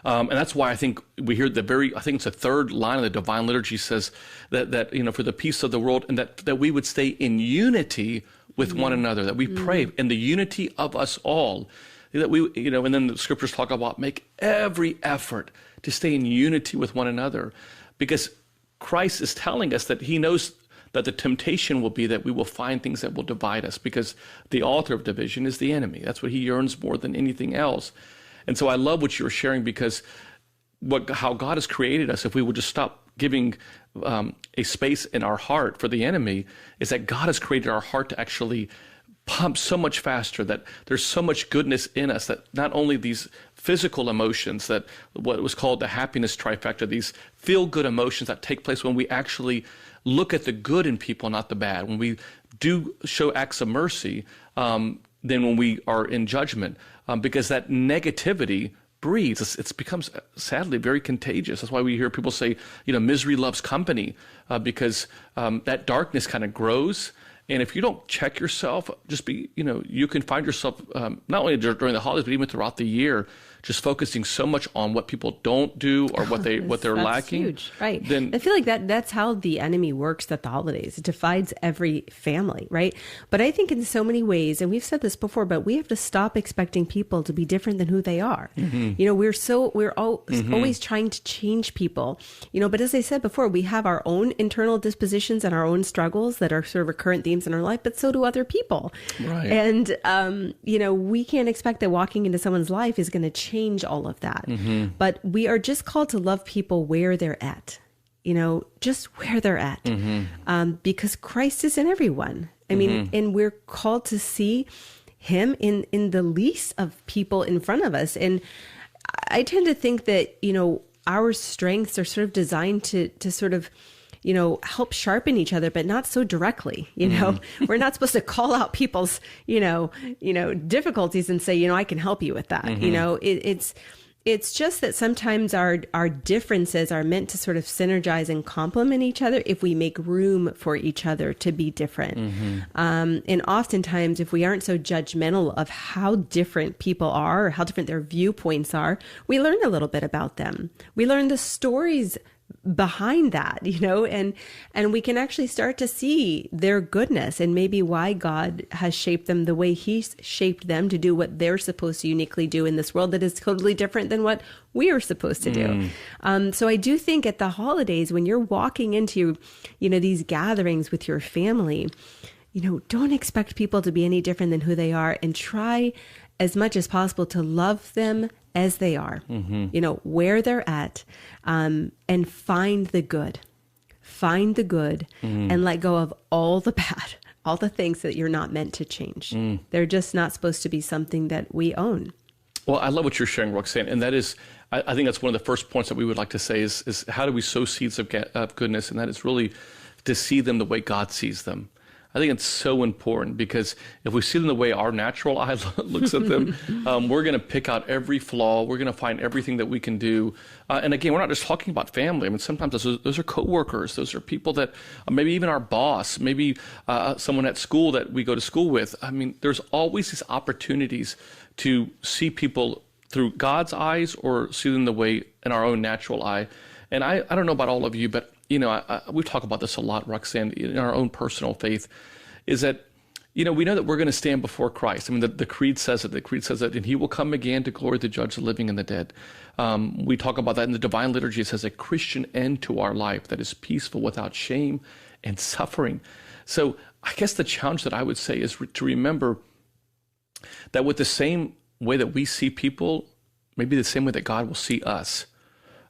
And that's why I think we hear I think it's the third line of the Divine Liturgy says that for the peace of the world, and that we would stay in unity with one another, that we pray in the unity of us all, that we, and then the scriptures talk about make every effort to stay in unity with one another, because Christ is telling us that he knows that the temptation will be that we will find things that will divide us, because the author of division is the enemy. That's what he yearns more than anything else. And so I love what you were sharing, because how God has created us, if we would just stop giving a space in our heart for the enemy, is that God has created our heart to actually pump so much faster, that there's so much goodness in us, that not only these physical emotions, that what was called the happiness trifecta, these feel-good emotions that take place when we actually look at the good in people, not the bad, when we do show acts of mercy, than when we are in judgment. Because that negativity breeds. It becomes, sadly, very contagious. That's why we hear people say, misery loves company, because that darkness kind of grows. And if you don't check yourself, you can find yourself, not only during the holidays, but even throughout the year, just focusing so much on what people don't do or what they're That's lacking. Huge, right? Then I feel like that's how the enemy works at the holidays. It divides every family, right? But I think in so many ways, and we've said this before, but we have to stop expecting people to be different than who they are. You know, we're always trying to change people. You know, but as I said before, we have our own internal dispositions and our own struggles that are sort of recurrent themes in our life, but so do other people. Right. And you know, we can't expect that walking into someone's life is going to change all of that. But we are just called to love people where they're at, you know, just where they're at, because Christ is in everyone. I mean, and we're called to see him in the least of people in front of us. And I tend to think that, you know, our strengths are sort of designed to sort of, you know, help sharpen each other, but not so directly. You know, we're not supposed to call out people's, you know, difficulties and say, you know, I can help you with that. You know, it's just that sometimes our differences are meant to sort of synergize and complement each other if we make room for each other to be different. And oftentimes, if we aren't so judgmental of how different people are or how different their viewpoints are, we learn a little bit about them. We learn the stories behind that, you know, and we can actually start to see their goodness and maybe why God has shaped them the way he's shaped them to do what they're supposed to uniquely do in this world that is totally different than what we are supposed to do. So I do think at the holidays, when you're walking into, you know, these gatherings with your family, you know, don't expect people to be any different than who they are, and try as much as possible to love them as they are, you know, where they're at, and find the good, and let go of all the bad, all the things that you're not meant to change. They're just not supposed to be something that we own. Well, I love what you're sharing, Roxanne, and that is, I think that's one of the first points that we would like to say is how do we sow seeds of goodness, and that is really to see them the way God sees them. I think it's so important, because if we see them the way our natural eye looks at them, we're going to pick out every flaw. We're going to find everything that we can do. And again, we're not just talking about family. I mean, sometimes those are coworkers. Those are people that maybe even our boss, maybe someone at school that we go to school with. I mean, there's always these opportunities to see people through God's eyes or see them the way in our own natural eye. And I don't know about all of you, but you know, we talk about this a lot, Roxanne, in our own personal faith, is that, you know, we know that we're going to stand before Christ. I mean, the Creed says it. The Creed says that, and he will come again to glory to judge the living and the dead. We talk about that in the Divine Liturgy. It says a Christian end to our life that is peaceful without shame and suffering. So I guess the challenge that I would say is to remember that with the same way that we see people, maybe the same way that God will see us.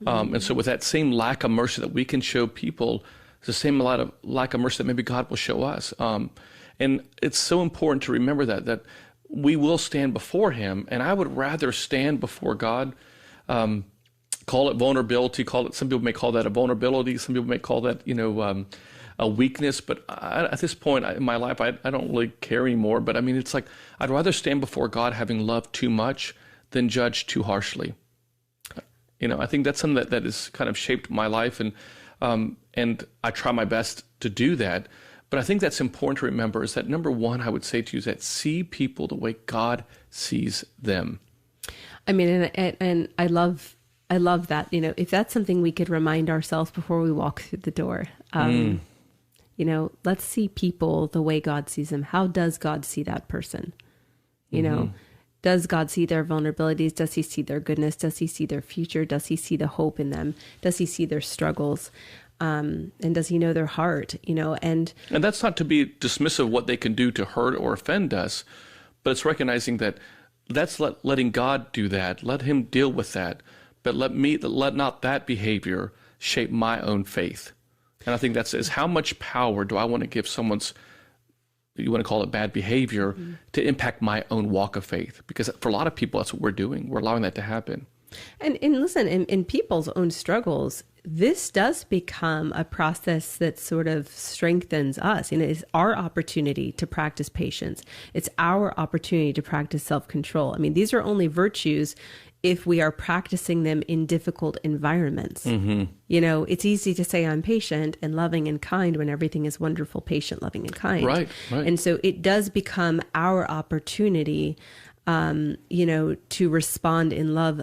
And so with that same lack of mercy that we can show people, it's the same lack of mercy that maybe God will show us. And it's so important to remember that we will stand before him. And I would rather stand before God, call it vulnerability, some people may call that a vulnerability. Some people may call that, you know, a weakness. But at this point in my life, I don't really care anymore. But I mean, it's like, I'd rather stand before God having loved too much than judge too harshly. You know, I think that's something that has kind of shaped my life, and I try my best to do that. But I think that's important to remember is that number one, I would say to you, is that see people the way God sees them. I mean, and I love that. You know, if that's something we could remind ourselves before we walk through the door, you know, let's see people the way God sees them. How does God see that person? You know. Does God see their vulnerabilities? Does he see their goodness? Does he see their future? Does he see the hope in them? Does he see their struggles? And does he know their heart? You know, and that's not to be dismissive of what they can do to hurt or offend us, but it's recognizing that that's letting God do that. Let him deal with that. But let not that behavior shape my own faith. And I think is how much power do I want to give someone's, you want to call it bad behavior, to impact my own walk of faith? Because for a lot of people, that's what we're doing. We're allowing that to happen. And listen, in people's own struggles, this does become a process that sort of strengthens us. You know, it's our opportunity to practice patience. It's our opportunity to practice self-control. I mean, these are only virtues if we are practicing them in difficult environments. You know, it's easy to say I'm patient and loving and kind when everything is wonderful, patient, loving, and kind. Right. And so it does become our opportunity to respond in love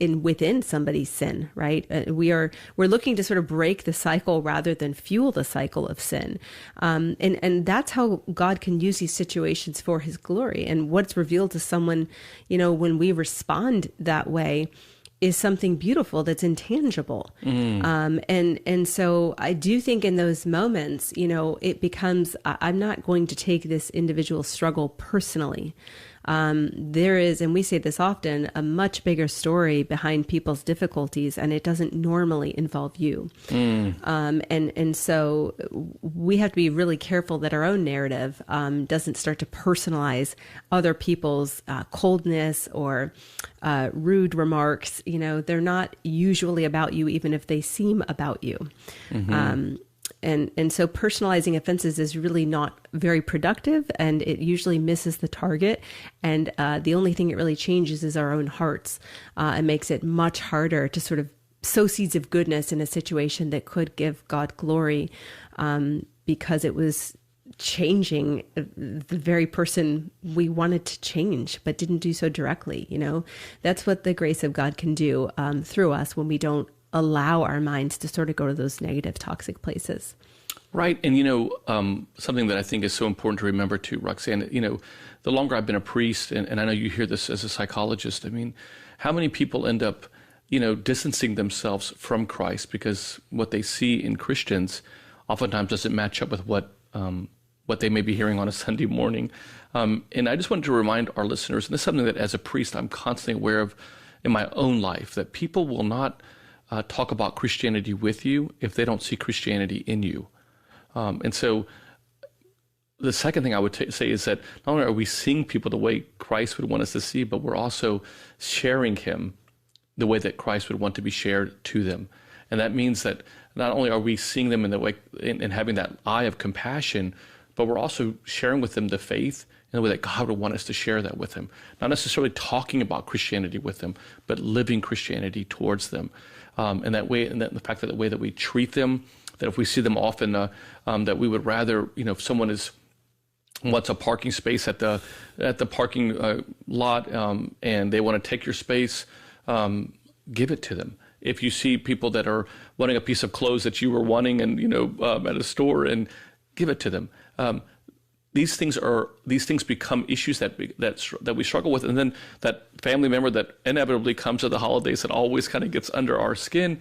within somebody's sin, right? We're looking to sort of break the cycle rather than fuel the cycle of sin. And that's how God can use these situations for his glory. And what's revealed to someone, when we respond that way, is something beautiful that's intangible. And so I do think in those moments, it becomes, I'm not going to take this individual struggle personally. There is, and we say this often, a much bigger story behind people's difficulties, and it doesn't normally involve you. And so we have to be really careful that our own narrative doesn't start to personalize other people's coldness or rude remarks. They're not usually about you, even if they seem about you. And so personalizing offenses is really not very productive, and it usually misses the target. And the only thing it really changes is our own hearts. It makes it much harder to sort of sow seeds of goodness in a situation that could give God glory, because it was changing the very person we wanted to change, but didn't do so directly. That's what the grace of God can do through us when we don't allow our minds to sort of go to those negative, toxic places. Right. And, something that I think is so important to remember too, Roxanne, the longer I've been a priest, and I know you hear this as a psychologist, I mean, how many people end up, distancing themselves from Christ because what they see in Christians oftentimes doesn't match up with what they may be hearing on a Sunday morning. And I just wanted to remind our listeners, and this is something that as a priest I'm constantly aware of in my own life, that people will not talk about Christianity with you if they don't see Christianity in you. And so the second thing I would say is that not only are we seeing people the way Christ would want us to see, but we're also sharing him the way that Christ would want to be shared to them. And that means that not only are we seeing them in the way and having that eye of compassion, but we're also sharing with them the faith in the way that God would want us to share that with them. Not necessarily talking about Christianity with them, but living Christianity towards them. And that way, and that the fact that the way that we treat them, that if we see them often, that we would rather, if someone wants a parking space at the parking lot, and they want to take your space, give it to them. If you see people that are wanting a piece of clothes that you were wanting, and at a store, and give it to them. These things become issues that we struggle with, and then that family member that inevitably comes to the holidays that always kind of gets under our skin.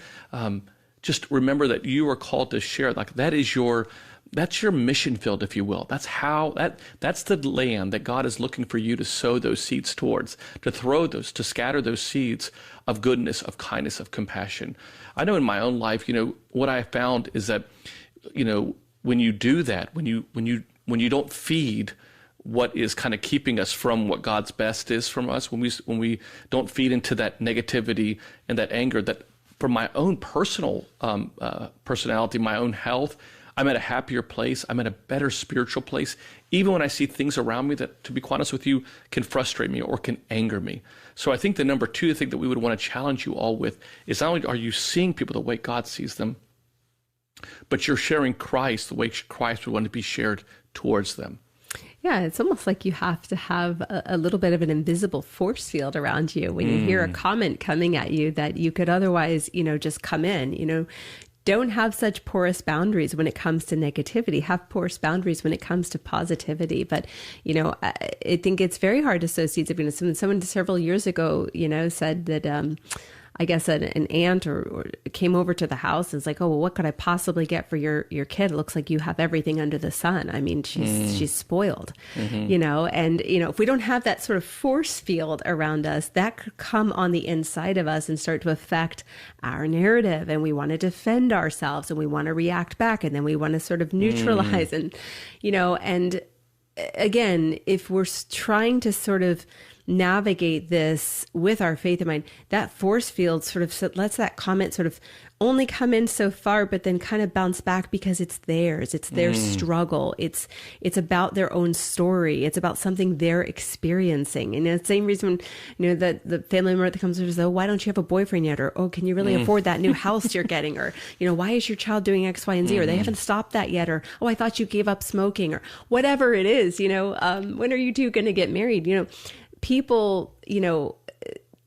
Just remember that you are called to share. Like that's your mission field, if you will. That's the land that God is looking for you to sow those seeds towards, to scatter those seeds of goodness, of kindness, of compassion. I know in my own life, what I found is that, when you do that, when you don't feed what is kind of keeping us from what God's best is from us, when we don't feed into that negativity and that anger, that for my own personal personality, my own health, I'm at a happier place. I'm at a better spiritual place, even when I see things around me that, to be quite honest with you, can frustrate me or can anger me. So I think the number two thing that we would want to challenge you all with is not only are you seeing people the way God sees them, but you're sharing Christ the way Christ would want to be shared towards them. Yeah, it's almost like you have to have a little bit of an invisible force field around you when you hear a comment coming at you that you could otherwise, just come in. Don't have such porous boundaries when it comes to negativity. Have porous boundaries when it comes to positivity. But, I think it's very hard to sow seeds of goodness. Someone several years ago, said that I guess an aunt or came over to the house and was like, oh, well, what could I possibly get for your kid? It looks like you have everything under the sun. I mean, she's spoiled, and, if we don't have that sort of force field around us, that could come on the inside of us and start to affect our narrative. And we want to defend ourselves and we want to react back. And then we want to sort of neutralize and again, if we're trying to sort of navigate this with our faith in mind, that force field sort of lets that comment sort of only come in so far, but then kind of bounce back because it's theirs. It's their struggle. It's about their own story. It's about something they're experiencing. And the same reason, that the family member that comes over says, oh, why don't you have a boyfriend yet? Or, oh, can you really afford that new house you're getting? Or, why is your child doing X, Y, and Z? Or they haven't stopped that yet. Or, oh, I thought you gave up smoking, or whatever it is, when are you two going to get married? people,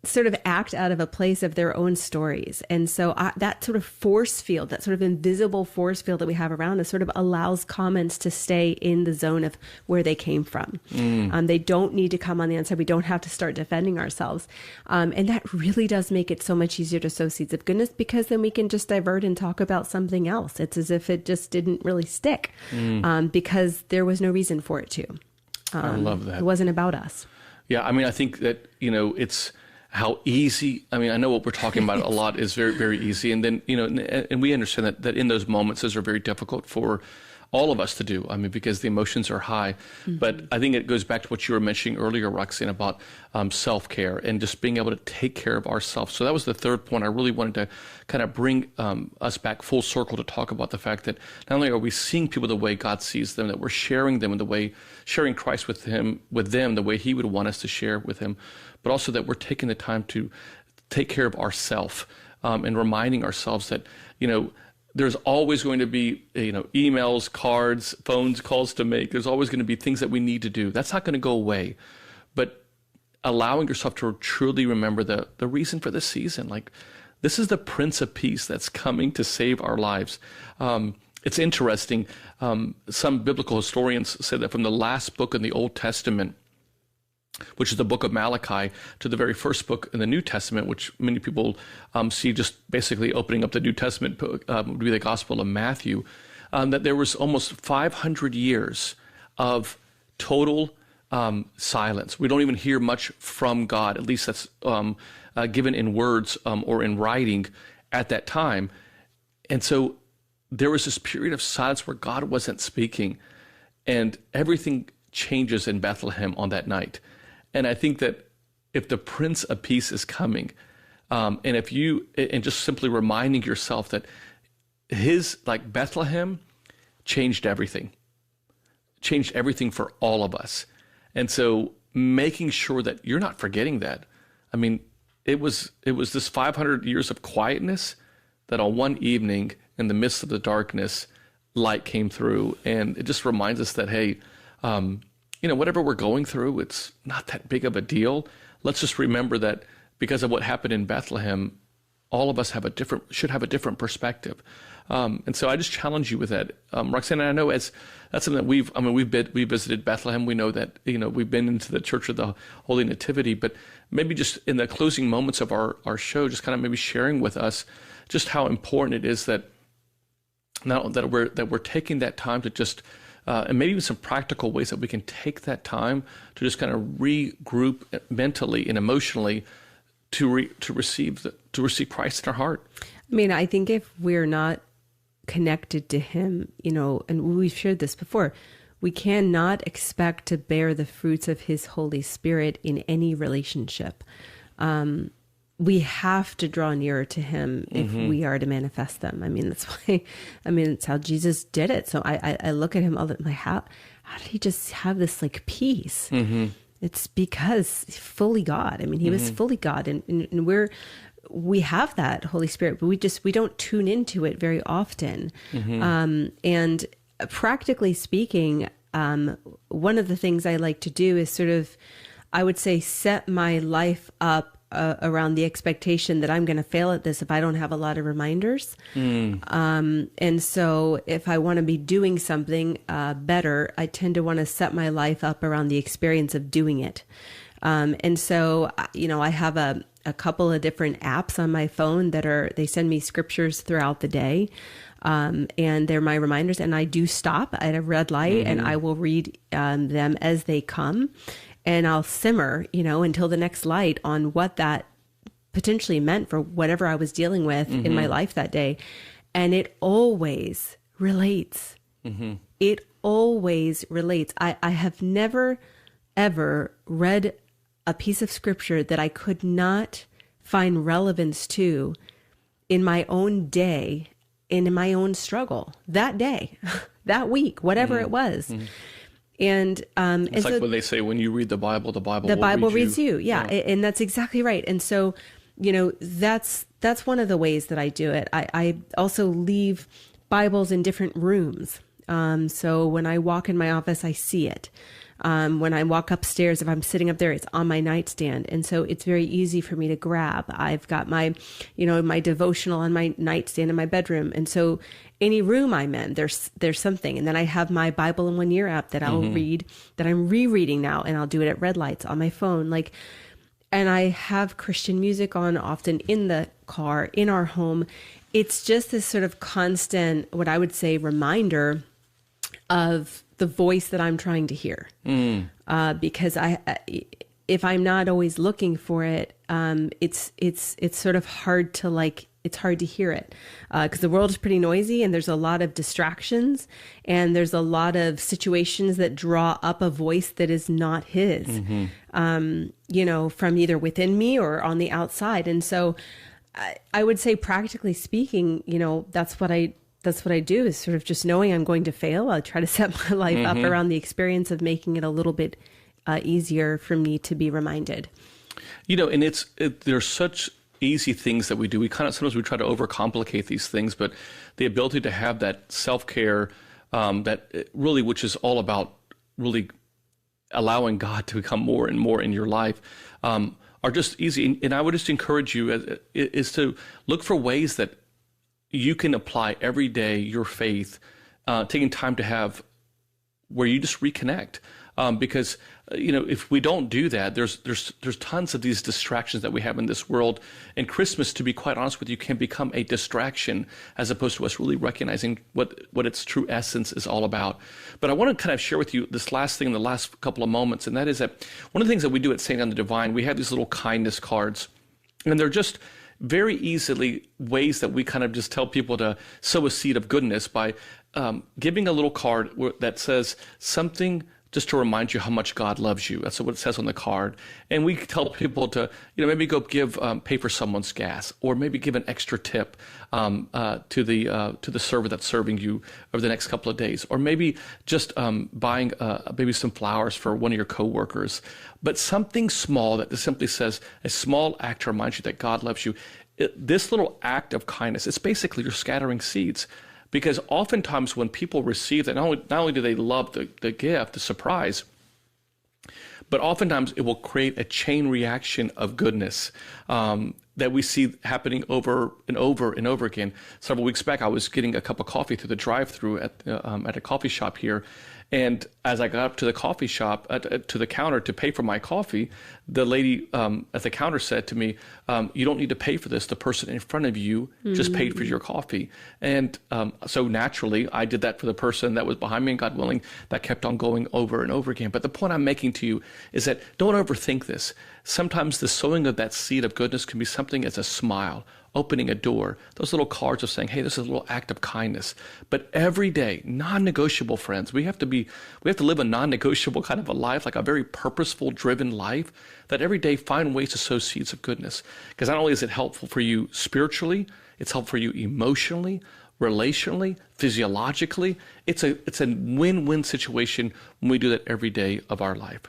sort of act out of a place of their own stories. And so that sort of force field, that sort of invisible force field that we have around us sort of allows comments to stay in the zone of where they came from. They don't need to come on the inside. We don't have to start defending ourselves. And that really does make it so much easier to sow seeds of goodness, because then we can just divert and talk about something else. It's as if it just didn't really stick because there was no reason for it to. I love that. It wasn't about us. Yeah, I mean, I think that, it's how easy, I mean, I know what we're talking about a lot is very, very easy. And then, and we understand that in those moments, those are very difficult for all of us to do. I mean, because the emotions are high. But I think it goes back to what you were mentioning earlier, Roxanne, about self-care and just being able to take care of ourselves. So that was the third point. I really wanted to kind of bring us back full circle to talk about the fact that not only are we seeing people the way God sees them, that we're sharing them in the way, sharing Christ with them the way he would want us to share with him, but also that we're taking the time to take care of ourselves and reminding ourselves that, there's always going to be, emails, cards, phones, calls to make. There's always going to be things that we need to do. That's not going to go away. But allowing yourself to truly remember the reason for this season, like this is the Prince of Peace that's coming to save our lives. It's interesting. Some biblical historians say that from the last book in the Old Testament, which is the book of Malachi, to the very first book in the New Testament, which many people see just basically opening up the New Testament book, would be the Gospel of Matthew, that there was almost 500 years of total silence. We don't even hear much from God, at least that's given in words or in writing at that time. And so there was this period of silence where God wasn't speaking, and everything changes in Bethlehem on that night. And I think that if the Prince of Peace is coming, and just simply reminding yourself that like Bethlehem changed everything for all of us. And so making sure that you're not forgetting that. I mean, it was this 500 years of quietness that on one evening in the midst of the darkness, light came through. And it just reminds us that, hey, whatever we're going through, it's not that big of a deal. Let's just remember that because of what happened in Bethlehem, all of us should have a different perspective. And so I just challenge you with that. Roxanne, I know that's something that we visited Bethlehem. We know that, we've been into the Church of the Holy Nativity, but maybe just in the closing moments of our show, just kind of maybe sharing with us just how important it is that we're taking that time to just, and maybe even some practical ways that we can take that time to just kind of regroup mentally and emotionally to receive Christ in our heart. I mean, I think if we're not connected to him, and we've shared this before, we cannot expect to bear the fruits of his Holy Spirit in any relationship. We have to draw nearer to him if we are to manifest them. I mean, that's why, it's how Jesus did it. So I look at him all the time, like, how did he just have this like peace? It's because he's fully God. I mean, he was fully God, and we have that Holy Spirit, but we don't tune into it very often. And practically speaking, one of the things I like to do is sort of, I would say, set my life up around the expectation that I'm going to fail at this if I don't have a lot of reminders. And so if I want to be doing something better, I tend to want to set my life up around the experience of doing it. And so, I have a couple of different apps on my phone they send me scriptures throughout the day. And they're my reminders, and I do stop at a red light and I will read them as they come. And I'll simmer, until the next light on what that potentially meant for whatever I was dealing with in my life that day. And it always relates. It always relates. I have never, ever read a piece of scripture that I could not find relevance to in my own day and in my own struggle that day, that week, whatever it was. And it's like what they say, when you read the Bible will reads you. Yeah. And that's exactly right. And so, that's one of the ways that I do it. I also leave Bibles in different rooms. So when I walk in my office, I see it. When I walk upstairs, if I'm sitting up there, it's on my nightstand. And so it's very easy for me to grab. I've got my, my devotional on my nightstand in my bedroom. And so any room I'm in, there's something. And then I have my Bible in 1 Year app that I'll read, that I'm rereading now, and I'll do it at red lights on my phone. And I have Christian music on often in the car, in our home. It's just this sort of constant, what I would say, reminder of the voice that I'm trying to hear. Because if I'm not always looking for it, it's sort of hard to it's hard to hear it, because the world is pretty noisy and there's a lot of distractions and there's a lot of situations that draw up a voice that is not his, from either within me or on the outside. And so I would say, practically speaking, that's what I do, is sort of just knowing I'm going to fail. I try to set my life up around the experience of making it a little bit easier for me to be reminded. And there's such easy things that we do. Sometimes we try to overcomplicate these things, but the ability to have that self-care, which is all about really allowing God to become more and more in your life, are just easy. And I would just encourage you is to look for ways that you can apply every day your faith, taking time to have where you just reconnect. Because if we don't do that, there's tons of these distractions that we have in this world. And Christmas, to be quite honest with you, can become a distraction as opposed to us really recognizing what its true essence is all about. But I want to kind of share with you this last thing in the last couple of moments, and that is that one of the things that we do at St. Anne the Divine, we have these little kindness cards, and they're just very easily ways that we kind of just tell people to sow a seed of goodness by giving a little card that says something just to remind you how much God loves you. That's what it says on the card. And we tell people to, maybe go pay for someone's gas, or maybe give an extra tip to the server that's serving you over the next couple of days, or maybe just buying maybe some flowers for one of your coworkers. But something small that just simply says, a small act to remind you that God loves you. This little act of kindness, it's basically you're scattering seeds. Because oftentimes when people receive that, not only do they love the gift, the surprise, but oftentimes it will create a chain reaction of goodness that we see happening over and over and over again. Several weeks back, I was getting a cup of coffee through the drive-through at a coffee shop here. And as I got up to the coffee shop, to the counter to pay for my coffee, the lady at the counter said to me, you don't need to pay for this. The person in front of you just paid for your coffee. And so naturally, I did that for the person that was behind me, and God willing, that kept on going over and over again. But the point I'm making to you is that don't overthink this. Sometimes the sowing of that seed of goodness can be something as a smile, opening a door, those little cards of saying, hey, this is a little act of kindness. But every day, non-negotiable, friends, we have to live a non-negotiable kind of a life, like a very purposeful, driven life, that every day find ways to sow seeds of goodness. Because not only is it helpful for you spiritually, it's helpful for you emotionally, relationally, physiologically. It's a win-win situation when we do that every day of our life.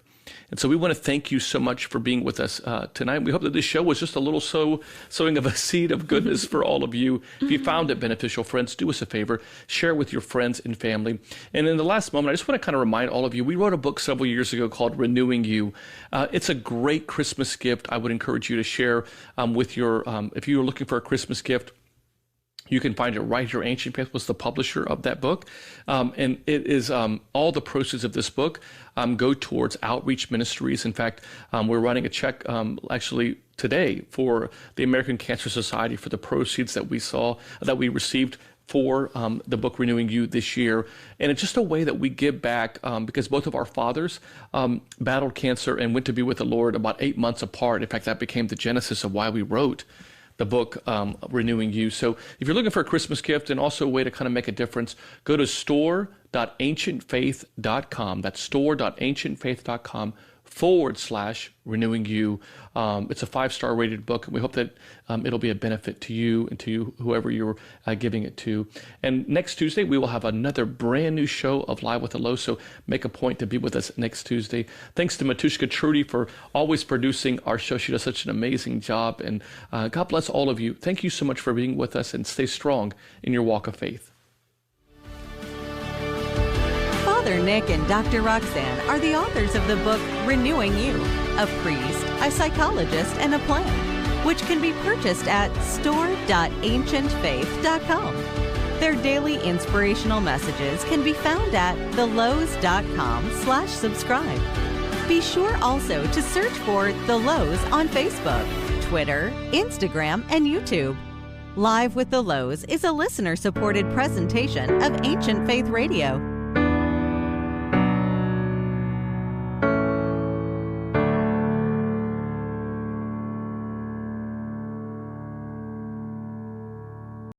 And so we want to thank you so much for being with us tonight. We hope that this show was just a little sowing of a seed of goodness for all of you. If you found it beneficial, friends, do us a favor. Share with your friends and family. And in the last moment, I just want to kind of remind all of you, we wrote a book several years ago called Renewing You. It's a great Christmas gift. I would encourage you to share with your, if you're looking for a Christmas gift, you can find it right here. Ancient Faith was the publisher of that book. And it is all the proceeds of this book go towards outreach ministries. In fact, we're writing a check actually today for the American Cancer Society for the proceeds that we received for the book Renewing You this year. And it's just a way that we give back because both of our fathers battled cancer and went to be with the Lord about 8 months apart. In fact, that became the genesis of why we wrote the book Renewing You. So if you're looking for a Christmas gift and also a way to kind of make a difference, go to store.ancientfaith.com. That's store.ancientfaith.com/renewing you. It's a 5-star rated book, and we hope that it'll be a benefit to you and to whoever you're giving it to. And next Tuesday, we will have another brand new show of Live with the Louhs, so make a point to be with us next Tuesday. Thanks to Matushka Trudy for always producing our show. She does such an amazing job, and God bless all of you. Thank you so much for being with us, and stay strong in your walk of faith. Father Nick and Dr. Roxanne are the authors of the book Renewing You, a priest, a psychologist, and a plan, which can be purchased at store.ancientfaith.com. Their daily inspirational messages can be found at thelouhs.com/subscribe. Be sure also to search for The Louhs on Facebook, Twitter, Instagram, and YouTube. Live with the Louhs is a listener-supported presentation of Ancient Faith Radio.